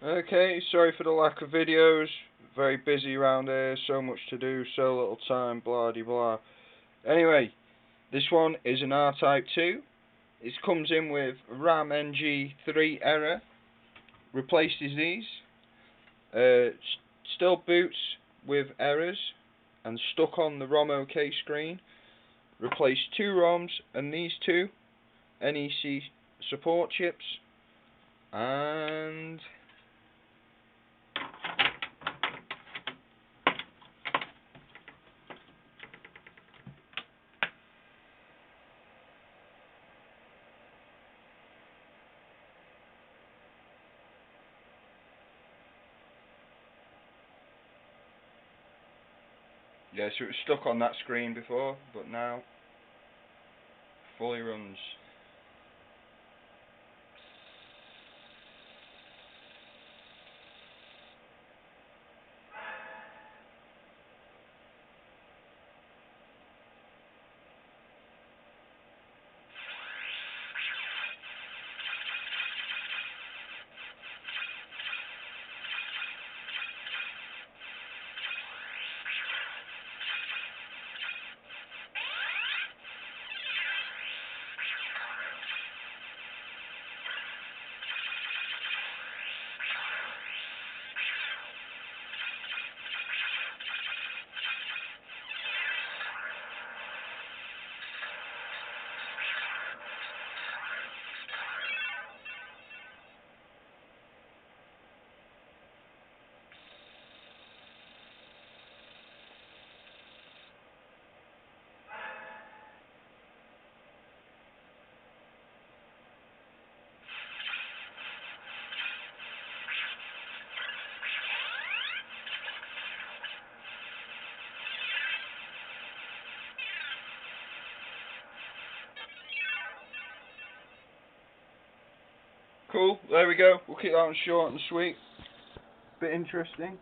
Okay, sorry for the lack of videos. Very busy around here, so much to do, so little time, blah de blah. Anyway, this one is an R-Type 2. It comes in with RAM MG3 error. Replaced these. Still boots with errors and stuck on the ROM OK screen. Replaced 2 ROMs and these 2 NEC support chips. And yeah, so it was stuck on that screen before, but now fully runs. Cool, there we go. We'll keep that one short and sweet. Bit interesting.